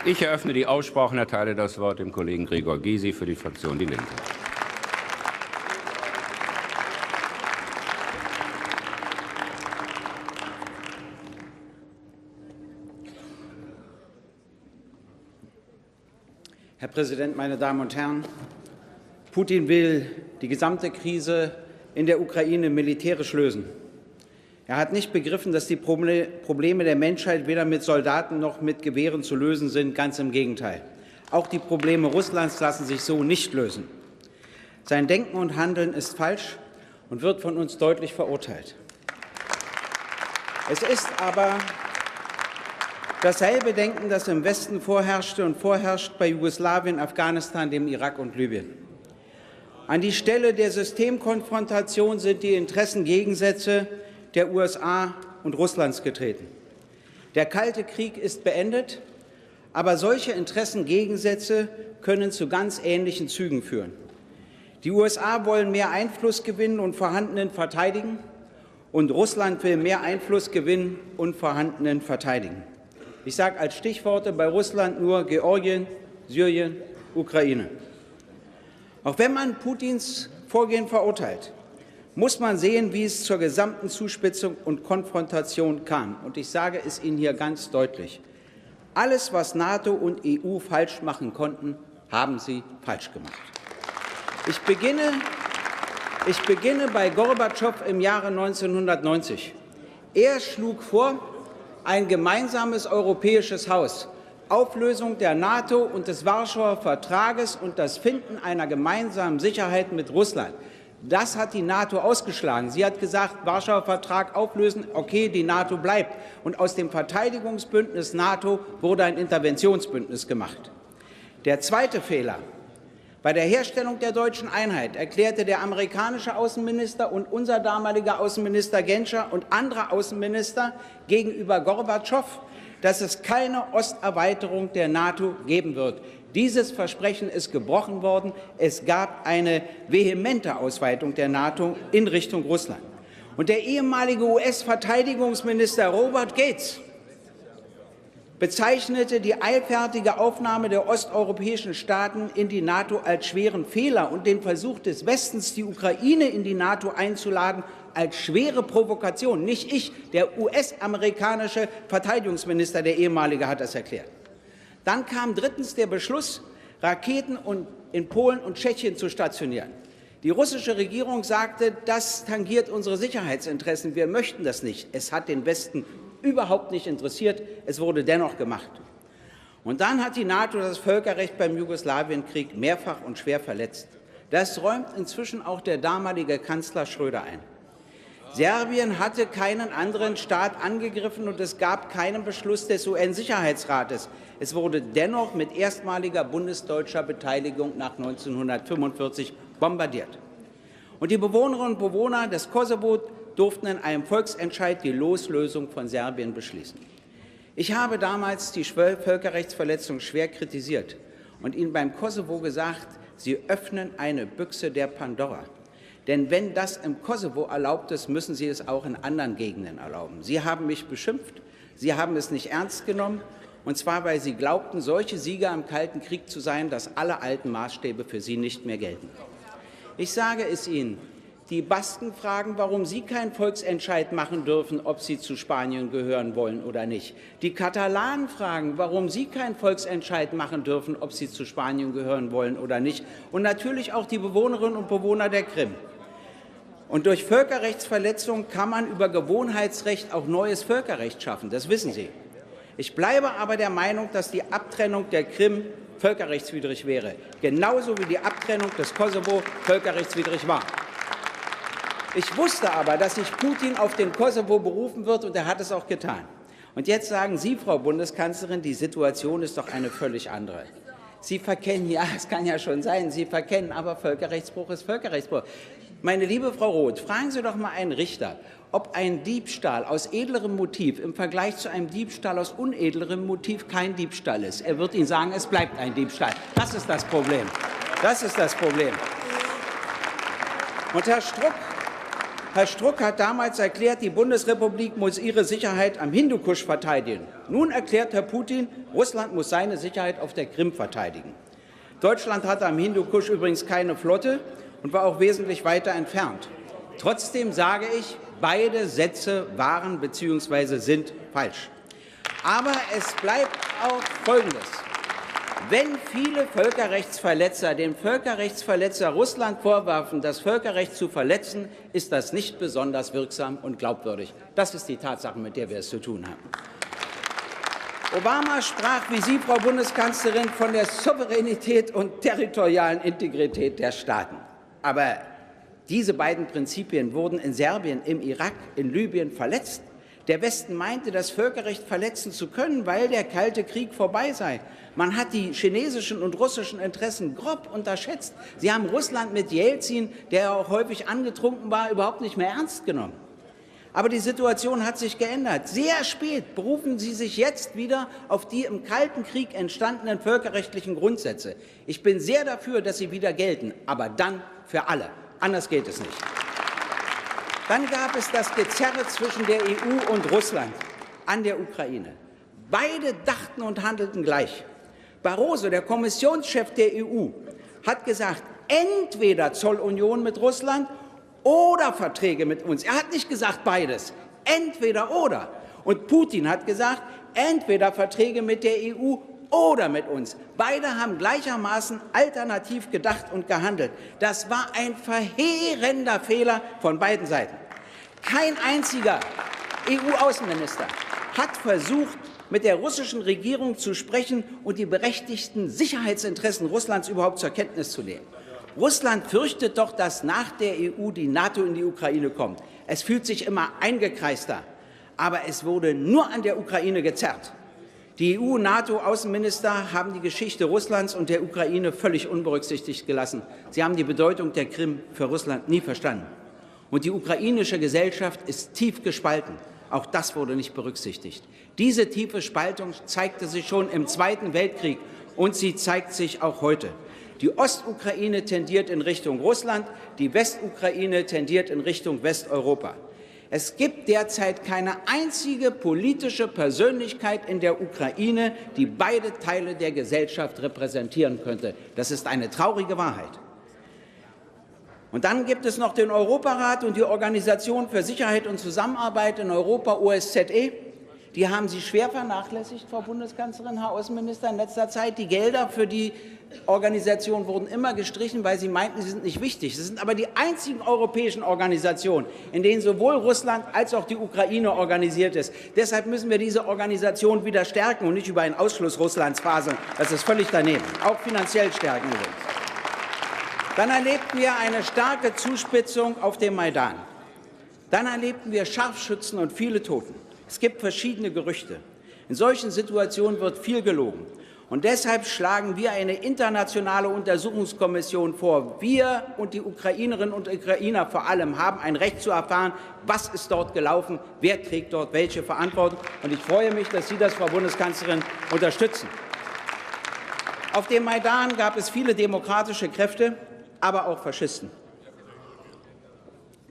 Ich eröffne die Aussprache und erteile das Wort dem Kollegen Gregor Gysi für die Fraktion Die Linke. Herr Präsident, meine Damen und Herren! Putin will die gesamte Krise in der Ukraine militärisch lösen. Er hat nicht begriffen, dass die Probleme der Menschheit weder mit Soldaten noch mit Gewehren zu lösen sind. Ganz im Gegenteil. Auch die Probleme Russlands lassen sich so nicht lösen. Sein Denken und Handeln ist falsch und wird von uns deutlich verurteilt. Es ist aber dasselbe Denken, das im Westen vorherrschte und vorherrscht bei Jugoslawien, Afghanistan, dem Irak und Libyen. An die Stelle der Systemkonfrontation sind die Interessengegensätze der USA und Russlands getreten. Der Kalte Krieg ist beendet, aber solche Interessengegensätze können zu ganz ähnlichen Zügen führen. Die USA wollen mehr Einfluss gewinnen und Vorhandenen verteidigen, und Russland will mehr Einfluss gewinnen und Vorhandenen verteidigen. Ich sage als Stichworte bei Russland nur Georgien, Syrien, Ukraine. Auch wenn man Putins Vorgehen verurteilt, muss man sehen, wie es zur gesamten Zuspitzung und Konfrontation kam. Und ich sage es Ihnen hier ganz deutlich. Alles, was NATO und EU falsch machen konnten, haben sie falsch gemacht. Ich beginne bei Gorbatschow im Jahre 1990. Er schlug vor, ein gemeinsames europäisches Haus, Auflösung der NATO und des Warschauer Vertrages und das Finden einer gemeinsamen Sicherheit mit Russland. Das hat die NATO ausgeschlagen. Sie hat gesagt, Warschauer Vertrag auflösen, okay, die NATO bleibt. Und aus dem Verteidigungsbündnis NATO wurde ein Interventionsbündnis gemacht. Der zweite Fehler. Bei der Herstellung der deutschen Einheit erklärte der amerikanische Außenminister und unser damaliger Außenminister Genscher und andere Außenminister gegenüber Gorbatschow, dass es keine Osterweiterung der NATO geben wird. Dieses Versprechen ist gebrochen worden. Es gab eine vehemente Ausweitung der NATO in Richtung Russland. Und der ehemalige US-Verteidigungsminister Robert Gates bezeichnete die eilfertige Aufnahme der osteuropäischen Staaten in die NATO als schweren Fehler und den Versuch des Westens, die Ukraine in die NATO einzuladen, als schwere Provokation. Nicht ich, der US-amerikanische Verteidigungsminister, der ehemalige, hat das erklärt. Dann kam drittens der Beschluss, Raketen in Polen und Tschechien zu stationieren. Die russische Regierung sagte, das tangiert unsere Sicherheitsinteressen, wir möchten das nicht. Es hat den Westen überhaupt nicht interessiert, es wurde dennoch gemacht. Und dann hat die NATO das Völkerrecht beim Jugoslawienkrieg mehrfach und schwer verletzt. Das räumt inzwischen auch der damalige Kanzler Schröder ein. Serbien hatte keinen anderen Staat angegriffen und es gab keinen Beschluss des UN-Sicherheitsrates. Es wurde dennoch mit erstmaliger bundesdeutscher Beteiligung nach 1945 bombardiert. Und die Bewohnerinnen und Bewohner des Kosovo durften in einem Volksentscheid die Loslösung von Serbien beschließen. Ich habe damals die Völkerrechtsverletzung schwer kritisiert und Ihnen beim Kosovo gesagt, Sie öffnen eine Büchse der Pandora. Denn wenn das im Kosovo erlaubt ist, müssen Sie es auch in anderen Gegenden erlauben. Sie haben mich beschimpft, Sie haben es nicht ernst genommen, und zwar, weil Sie glaubten, solche Sieger im Kalten Krieg zu sein, dass alle alten Maßstäbe für Sie nicht mehr gelten. Ich sage es Ihnen, die Basken fragen, warum sie keinen Volksentscheid machen dürfen, ob sie zu Spanien gehören wollen oder nicht. Die Katalanen fragen, warum sie keinen Volksentscheid machen dürfen, ob sie zu Spanien gehören wollen oder nicht. Und natürlich auch die Bewohnerinnen und Bewohner der Krim. Und durch Völkerrechtsverletzung kann man über Gewohnheitsrecht auch neues Völkerrecht schaffen. Das wissen Sie. Ich bleibe aber der Meinung, dass die Abtrennung der Krim völkerrechtswidrig wäre. Genauso wie die Abtrennung des Kosovo völkerrechtswidrig war. Ich wusste aber, dass sich Putin auf den Kosovo berufen wird, und er hat es auch getan. Und jetzt sagen Sie, Frau Bundeskanzlerin, die Situation ist doch eine völlig andere. Sie verkennen, ja, es kann ja schon sein, Sie verkennen, aber Völkerrechtsbruch ist Völkerrechtsbruch. Meine liebe Frau Roth, fragen Sie doch mal einen Richter, ob ein Diebstahl aus edlerem Motiv im Vergleich zu einem Diebstahl aus unedlerem Motiv kein Diebstahl ist. Er wird Ihnen sagen, es bleibt ein Diebstahl. Das ist das Problem. Das ist das Problem. Und Herr Struck, Herr Struck hat damals erklärt, die Bundesrepublik muss ihre Sicherheit am Hindukusch verteidigen. Nun erklärt Herr Putin, Russland muss seine Sicherheit auf der Krim verteidigen. Deutschland hatte am Hindukusch übrigens keine Flotte und war auch wesentlich weiter entfernt. Trotzdem sage ich, beide Sätze waren bzw. sind falsch. Aber es bleibt auch Folgendes. Wenn viele Völkerrechtsverletzer dem Völkerrechtsverletzer Russland vorwerfen, das Völkerrecht zu verletzen, ist das nicht besonders wirksam und glaubwürdig. Das ist die Tatsache, mit der wir es zu tun haben. Obama sprach, wie Sie, Frau Bundeskanzlerin, von der Souveränität und territorialen Integrität der Staaten. Aber diese beiden Prinzipien wurden in Serbien, im Irak, in Libyen verletzt. Der Westen meinte, das Völkerrecht verletzen zu können, weil der Kalte Krieg vorbei sei. Man hat die chinesischen und russischen Interessen grob unterschätzt. Sie haben Russland mit Jelzin, der auch häufig angetrunken war, überhaupt nicht mehr ernst genommen. Aber die Situation hat sich geändert. Sehr spät berufen Sie sich jetzt wieder auf die im Kalten Krieg entstandenen völkerrechtlichen Grundsätze. Ich bin sehr dafür, dass sie wieder gelten, aber dann für alle. Anders geht es nicht. Dann gab es das Gezerre zwischen der EU und Russland an der Ukraine. Beide dachten und handelten gleich. Barroso, der Kommissionschef der EU, hat gesagt, entweder Zollunion mit Russland oder Verträge mit uns. Er hat nicht gesagt beides, entweder oder. Und Putin hat gesagt, entweder Verträge mit der EU oder mit uns. Beide haben gleichermaßen alternativ gedacht und gehandelt. Das war ein verheerender Fehler von beiden Seiten. Kein einziger EU-Außenminister hat versucht, mit der russischen Regierung zu sprechen und die berechtigten Sicherheitsinteressen Russlands überhaupt zur Kenntnis zu nehmen. Russland fürchtet doch, dass nach der EU die NATO in die Ukraine kommt. Es fühlt sich immer eingekreister, aber es wurde nur an der Ukraine gezerrt. Die EU- und NATO-Außenminister haben die Geschichte Russlands und der Ukraine völlig unberücksichtigt gelassen. Sie haben die Bedeutung der Krim für Russland nie verstanden. Und die ukrainische Gesellschaft ist tief gespalten. Auch das wurde nicht berücksichtigt. Diese tiefe Spaltung zeigte sich schon im Zweiten Weltkrieg und sie zeigt sich auch heute. Die Ostukraine tendiert in Richtung Russland, die Westukraine tendiert in Richtung Westeuropa. Es gibt derzeit keine einzige politische Persönlichkeit in der Ukraine, die beide Teile der Gesellschaft repräsentieren könnte. Das ist eine traurige Wahrheit. Und dann gibt es noch den Europarat und die Organisation für Sicherheit und Zusammenarbeit in Europa, OSZE. Die haben Sie schwer vernachlässigt, Frau Bundeskanzlerin, Herr Außenminister, in letzter Zeit. Die Gelder für die Organisation wurden immer gestrichen, weil Sie meinten, sie sind nicht wichtig. Das sind aber die einzigen europäischen Organisationen, in denen sowohl Russland als auch die Ukraine organisiert ist. Deshalb müssen wir diese Organisation wieder stärken und nicht über einen Ausschluss Russlands faseln. Das ist völlig daneben. Auch finanziell stärken übrigens. Dann erlebten wir eine starke Zuspitzung auf dem Maidan. Dann erlebten wir Scharfschützen und viele Toten. Es gibt verschiedene Gerüchte. In solchen Situationen wird viel gelogen. Und deshalb schlagen wir eine internationale Untersuchungskommission vor. Wir und die Ukrainerinnen und Ukrainer vor allem haben ein Recht zu erfahren, was ist dort gelaufen, wer trägt dort welche Verantwortung. Und ich freue mich, dass Sie das, Frau Bundeskanzlerin, unterstützen. Auf dem Maidan gab es viele demokratische Kräfte, aber auch Faschisten.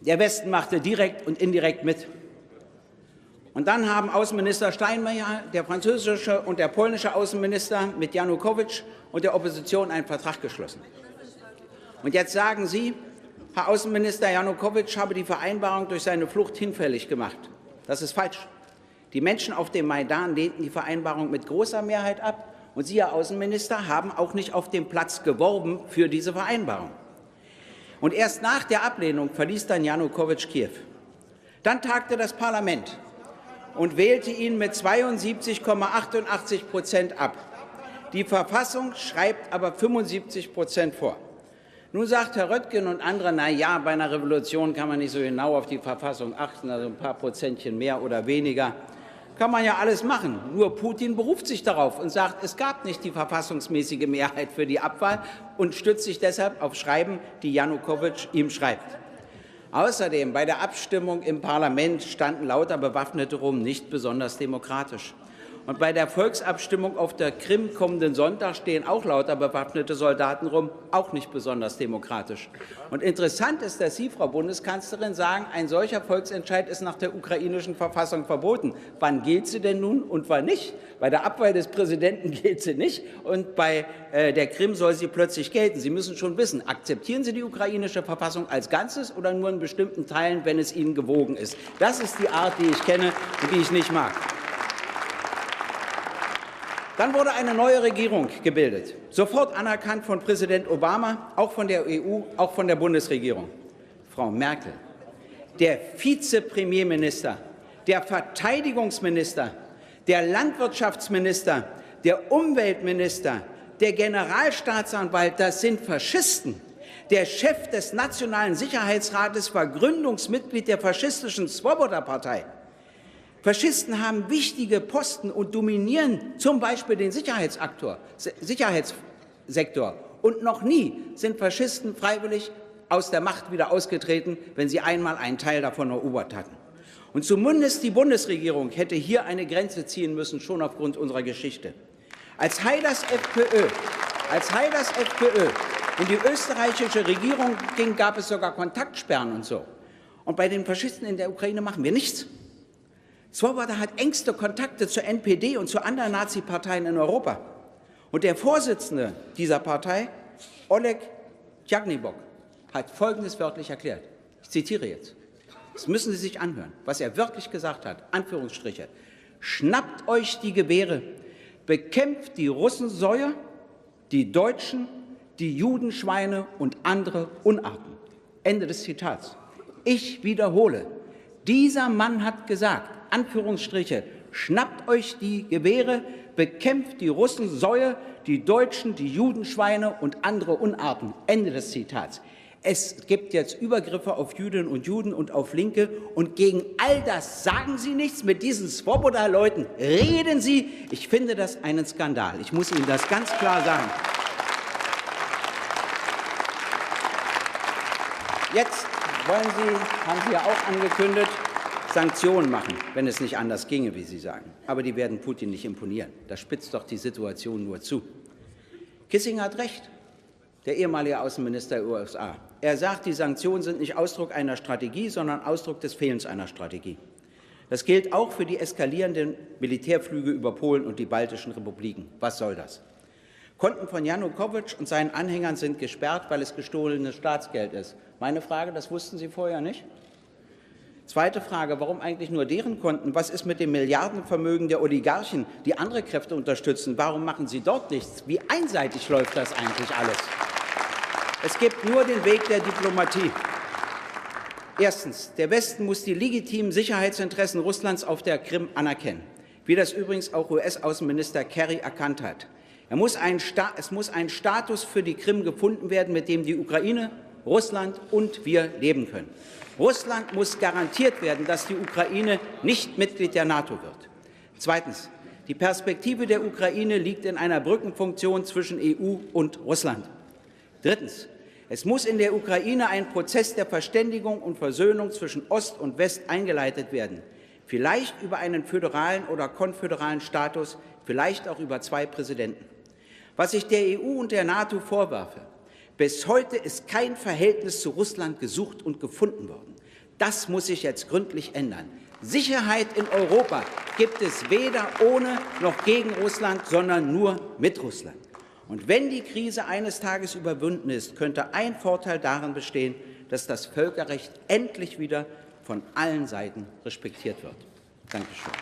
Der Westen machte direkt und indirekt mit. Und dann haben Außenminister Steinmeier, der französische und der polnische Außenminister mit Janukowitsch und der Opposition einen Vertrag geschlossen. Und jetzt sagen Sie, Herr Außenminister Janukowitsch habe die Vereinbarung durch seine Flucht hinfällig gemacht. Das ist falsch. Die Menschen auf dem Maidan lehnten die Vereinbarung mit großer Mehrheit ab. Und Sie, Herr Außenminister, haben auch nicht auf dem Platz geworben für diese Vereinbarung. Und erst nach der Ablehnung verließ dann Janukowitsch Kiew. Dann tagte das Parlament und wählte ihn mit 72,88% ab. Die Verfassung schreibt aber 75% vor. Nun sagt Herr Röttgen und andere, na ja, bei einer Revolution kann man nicht so genau auf die Verfassung achten, also ein paar Prozentchen mehr oder weniger. Kann man ja alles machen. Nur Putin beruft sich darauf und sagt, es gab nicht die verfassungsmäßige Mehrheit für die Abwahl und stützt sich deshalb auf Schreiben, die Janukowitsch ihm schreibt. Außerdem, bei der Abstimmung im Parlament standen lauter Bewaffnete rum, nicht besonders demokratisch. Und bei der Volksabstimmung auf der Krim kommenden Sonntag stehen auch lauter bewaffnete Soldaten rum, auch nicht besonders demokratisch. Und interessant ist, dass Sie, Frau Bundeskanzlerin, sagen, ein solcher Volksentscheid ist nach der ukrainischen Verfassung verboten. Wann gilt sie denn nun und wann nicht? Bei der Abwahl des Präsidenten gilt sie nicht und bei der Krim soll sie plötzlich gelten. Sie müssen schon wissen, akzeptieren Sie die ukrainische Verfassung als Ganzes oder nur in bestimmten Teilen, wenn es Ihnen gewogen ist? Das ist die Art, die ich kenne und die ich nicht mag. Dann wurde eine neue Regierung gebildet, sofort anerkannt von Präsident Obama, auch von der EU, auch von der Bundesregierung. Frau Merkel, der Vizepremierminister, der Verteidigungsminister, der Landwirtschaftsminister, der Umweltminister, der Generalstaatsanwalt, das sind Faschisten. Der Chef des Nationalen Sicherheitsrates war Gründungsmitglied der faschistischen Swoboda-Partei. Faschisten haben wichtige Posten und dominieren zum Beispiel den Sicherheitssektor. Und noch nie sind Faschisten freiwillig aus der Macht wieder ausgetreten, wenn sie einmal einen Teil davon erobert hatten. Und zumindest die Bundesregierung hätte hier eine Grenze ziehen müssen, schon aufgrund unserer Geschichte. Als Haiders FPÖ in die österreichische Regierung ging, gab es sogar Kontaktsperren und so. Und bei den Faschisten in der Ukraine machen wir nichts. Swoboda hat engste Kontakte zur NPD und zu anderen Nazi-Parteien in Europa. Und der Vorsitzende dieser Partei, Oleg Tjagnibok, hat Folgendes wörtlich erklärt. Ich zitiere jetzt. Das müssen Sie sich anhören, was er wirklich gesagt hat. Anführungsstriche. Schnappt euch die Gewehre, bekämpft die Russensäue, die Deutschen, die Judenschweine und andere Unarten. Ende des Zitats. Ich wiederhole. Dieser Mann hat gesagt, Anführungsstriche, schnappt euch die Gewehre, bekämpft die Russensäue, die Deutschen, die Judenschweine und andere Unarten. Ende des Zitats. Es gibt jetzt Übergriffe auf Jüdinnen und Juden und auf Linke. Und gegen all das sagen Sie nichts. Mit diesen Swoboda-Leuten reden Sie. Ich finde das einen Skandal. Ich muss Ihnen das ganz klar sagen. Jetzt haben Sie ja auch angekündigt, Sanktionen machen, wenn es nicht anders ginge, wie Sie sagen. Aber die werden Putin nicht imponieren. Das spitzt doch die Situation nur zu. Kissinger hat recht, der ehemalige Außenminister der USA. Er sagt, die Sanktionen sind nicht Ausdruck einer Strategie, sondern Ausdruck des Fehlens einer Strategie. Das gilt auch für die eskalierenden Militärflüge über Polen und die baltischen Republiken. Was soll das? Konten von Janukowitsch und seinen Anhängern sind gesperrt, weil es gestohlenes Staatsgeld ist. Meine Frage, das wussten Sie vorher nicht? Zweite Frage, warum eigentlich nur deren Konten? Was ist mit dem Milliardenvermögen der Oligarchen, die andere Kräfte unterstützen? Warum machen Sie dort nichts? Wie einseitig läuft das eigentlich alles? Es gibt nur den Weg der Diplomatie. Erstens, der Westen muss die legitimen Sicherheitsinteressen Russlands auf der Krim anerkennen, wie das übrigens auch US-Außenminister Kerry erkannt hat. Es muss ein Status für die Krim gefunden werden, mit dem die Ukraine, Russland und wir leben können. Russland muss garantiert werden, dass die Ukraine nicht Mitglied der NATO wird. Zweitens. Die Perspektive der Ukraine liegt in einer Brückenfunktion zwischen EU und Russland. Drittens. Es muss in der Ukraine ein Prozess der Verständigung und Versöhnung zwischen Ost und West eingeleitet werden. Vielleicht über einen föderalen oder konföderalen Status, vielleicht auch über 2 Präsidenten. Was ich der EU und der NATO vorwerfe: Bis heute ist kein Verhältnis zu Russland gesucht und gefunden worden. Das muss sich jetzt gründlich ändern. Sicherheit in Europa gibt es weder ohne noch gegen Russland, sondern nur mit Russland. Und wenn die Krise eines Tages überwunden ist, könnte ein Vorteil darin bestehen, dass das Völkerrecht endlich wieder von allen Seiten respektiert wird. Danke schön.